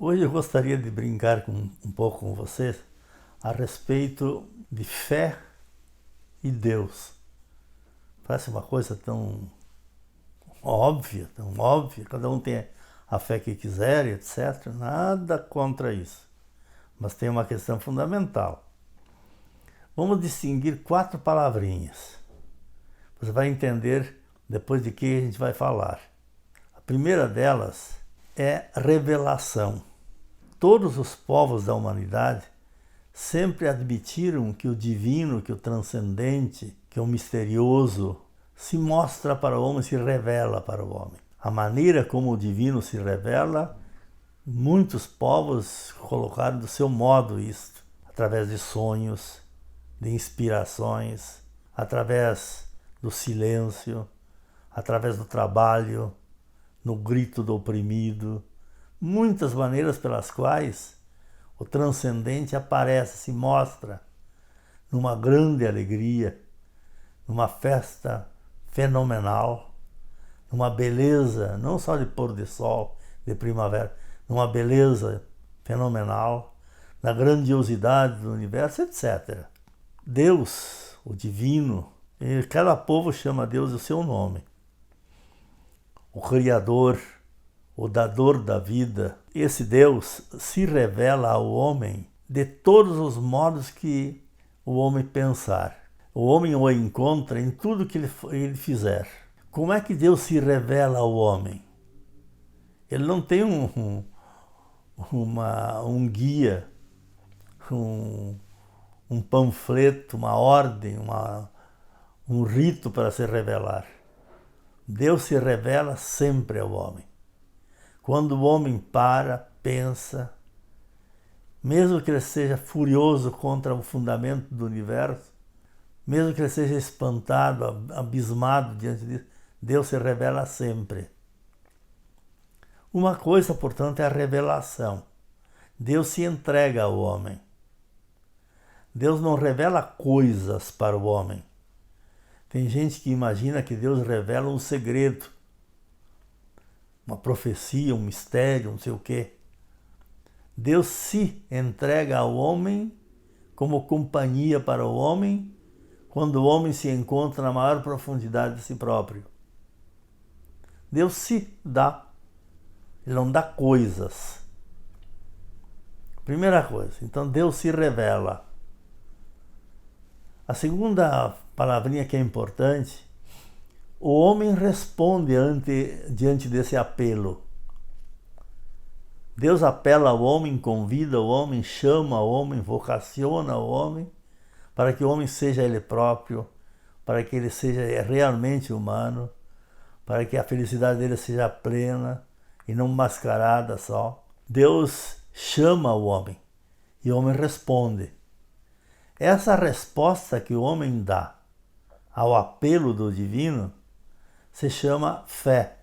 Hoje eu gostaria de brincar um pouco com vocês a respeito de fé e Deus. Parece uma coisa tão óbvia, cada um tem a fé que quiser, etc. Nada contra isso, mas tem uma questão fundamental. Vamos distinguir 4 palavrinhas. Você vai entender depois de que a gente vai falar. A primeira delas é revelação. Todos os povos da humanidade sempre admitiram que o divino, que o transcendente, que o misterioso se mostra para o homem, se revela para o homem. A maneira como o divino se revela, muitos povos colocaram do seu modo isto, através de sonhos, de inspirações, através do silêncio, através do trabalho, no grito do oprimido, muitas maneiras pelas quais o transcendente aparece, se mostra numa grande alegria, numa festa fenomenal, numa beleza, não só de pôr de sol, de primavera, numa beleza fenomenal, na grandiosidade do universo, etc. Deus, o divino, cada povo chama Deus o seu nome. O Criador, o dador da vida, esse Deus se revela ao homem de todos os modos que o homem pensar. O homem o encontra em tudo que ele fizer. Como é que Deus se revela ao homem? Ele não tem um guia, um panfleto, uma ordem, um rito para se revelar. Deus se revela sempre ao homem. Quando o homem para, pensa, mesmo que ele seja furioso contra o fundamento do universo, mesmo que ele seja espantado, abismado diante disso, Deus se revela sempre. Uma coisa, portanto, é a revelação. Deus se entrega ao homem. Deus não revela coisas para o homem. Tem gente que imagina que Deus revela um segredo, uma profecia, um mistério, não sei o quê. Deus se entrega ao homem como companhia para o homem quando o homem se encontra na maior profundidade de si próprio. Deus se dá. Ele não dá coisas. Primeira coisa. Então Deus se revela. A segunda palavrinha que é importante, o homem responde diante desse apelo. Deus apela ao homem, convida o homem, chama o homem, vocaciona o homem, para que o homem seja ele próprio, para que ele seja realmente humano, para que a felicidade dele seja plena e não mascarada só. Deus chama o homem e o homem responde. Essa resposta que o homem dá ao apelo do divino se chama fé.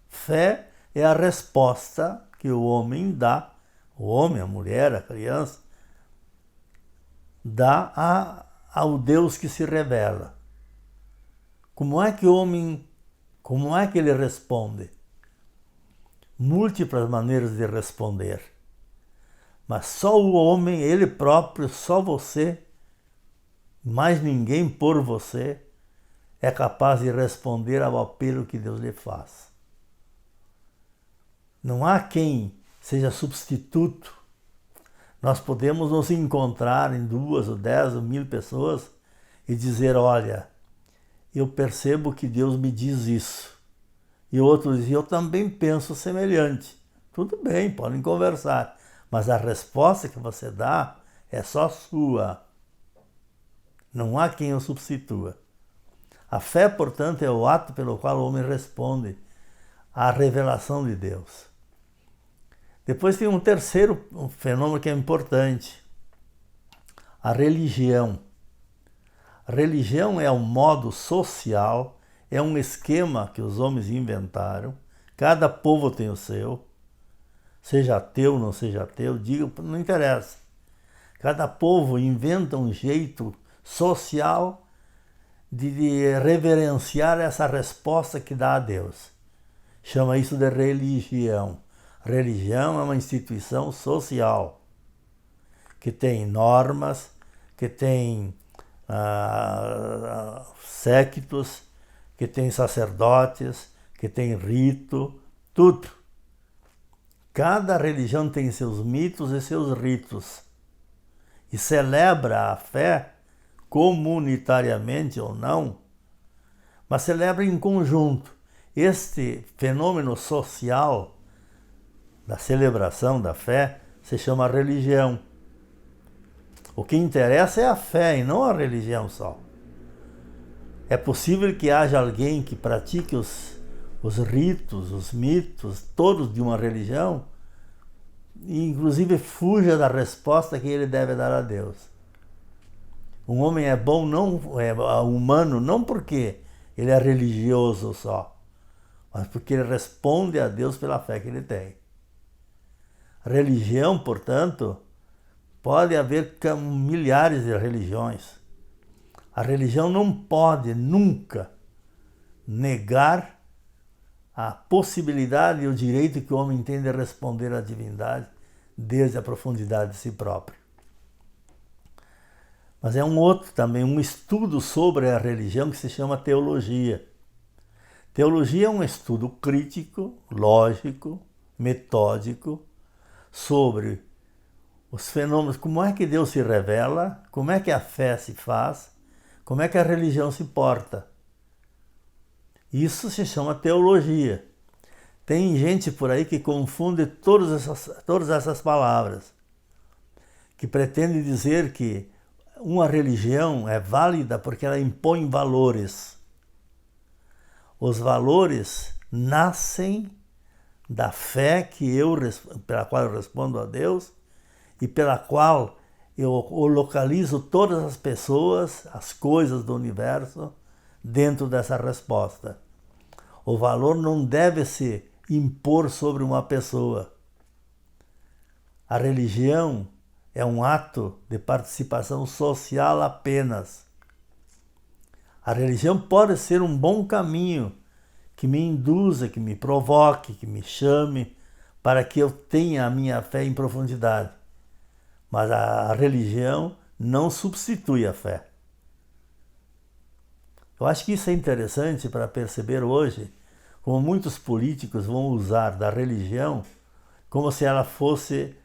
Fé é a resposta que o homem dá, o homem, a mulher, a criança, dá ao Deus que se revela. Como é que ele responde? Múltiplas maneiras de responder. Mas só o homem, ele próprio, só você, mais ninguém por você, é capaz de responder ao apelo que Deus lhe faz. Não há quem seja substituto. Nós podemos nos encontrar em 2 ou 10 ou 1000 pessoas e dizer, olha, eu percebo que Deus me diz isso. E o outro diz, eu também penso semelhante. Tudo bem, podem conversar. Mas a resposta que você dá é só sua. Não há quem o substitua. A fé, portanto, é o ato pelo qual o homem responde à revelação de Deus. Depois tem um terceiro fenômeno que é importante. A religião. A religião é um modo social, é um esquema que os homens inventaram. Cada povo tem o seu. Seja ateu, não seja ateu, diga, não interessa. Cada povo inventa um jeito social de reverenciar essa resposta que dá a Deus. Chama isso de religião. Religião é uma instituição social que tem normas, que tem séquitos, que tem sacerdotes, que tem rito, tudo. Cada religião tem seus mitos e seus ritos e celebra a fé comunitariamente ou não, mas celebra em conjunto. Este fenômeno social da celebração da fé se chama religião. O que interessa é a fé e não a religião só. É possível que haja alguém que pratique os ritos, os mitos, todos de uma religião, e inclusive fuja da resposta que ele deve dar a Deus. Um homem é bom, não é humano, não porque ele é religioso só, mas porque ele responde a Deus pela fé que ele tem. Religião, portanto, pode haver milhares de religiões. A religião não pode nunca negar a possibilidade e o direito que o homem tem de responder à divindade desde a profundidade de si próprio. Mas é um estudo sobre a religião que se chama teologia. Teologia é um estudo crítico, lógico, metódico sobre os fenômenos, como é que Deus se revela, como é que a fé se faz, como é que a religião se porta. Isso se chama teologia. Tem gente por aí que confunde todas essas palavras, que pretende dizer que uma religião é válida porque ela impõe valores. Os valores nascem da fé pela qual eu respondo a Deus e pela qual eu localizo todas as pessoas, as coisas do universo dentro dessa resposta. O valor não deve se impor sobre uma pessoa. A religião é um ato de participação social apenas. A religião pode ser um bom caminho que me induza, que me provoque, que me chame para que eu tenha a minha fé em profundidade. Mas a religião não substitui a fé. Eu acho que isso é interessante para perceber hoje como muitos políticos vão usar da religião como se ela fosse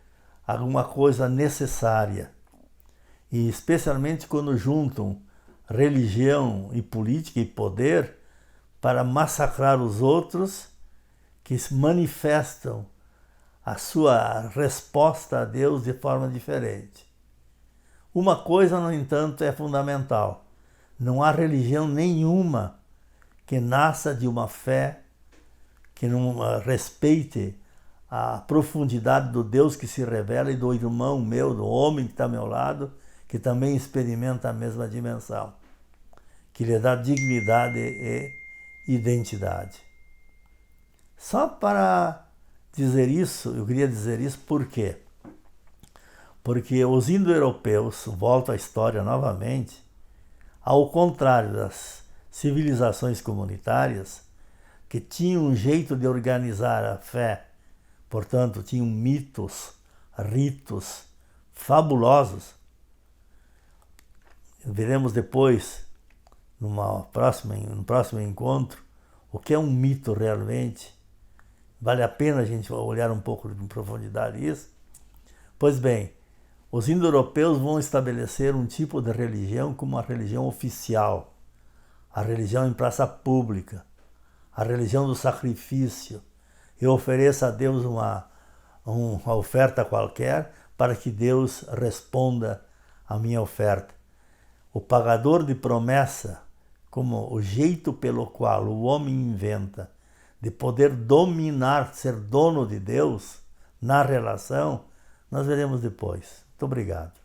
alguma coisa necessária. E especialmente quando juntam religião e política e poder para massacrar os outros que manifestam a sua resposta a Deus de forma diferente. Uma coisa, no entanto, é fundamental. Não há religião nenhuma que nasça de uma fé que não respeite a profundidade do Deus que se revela e do irmão meu, do homem que está ao meu lado, que também experimenta a mesma dimensão, que lhe dá dignidade e identidade. Só para dizer isso, eu queria dizer isso por quê? Porque os indo-europeus, volto à história novamente, ao contrário das civilizações comunitárias, que tinham um jeito de organizar a fé, portanto, tinham mitos, ritos fabulosos. Veremos depois, no próximo encontro, o que é um mito realmente. Vale a pena a gente olhar um pouco em profundidade isso. Pois bem, os indo-europeus vão estabelecer um tipo de religião como a religião oficial, a religião em praça pública, a religião do sacrifício. Eu ofereço a Deus uma oferta qualquer para que Deus responda à minha oferta. O pagador de promessa, como o jeito pelo qual o homem inventa de poder dominar, ser dono de Deus na relação, nós veremos depois. Muito obrigado.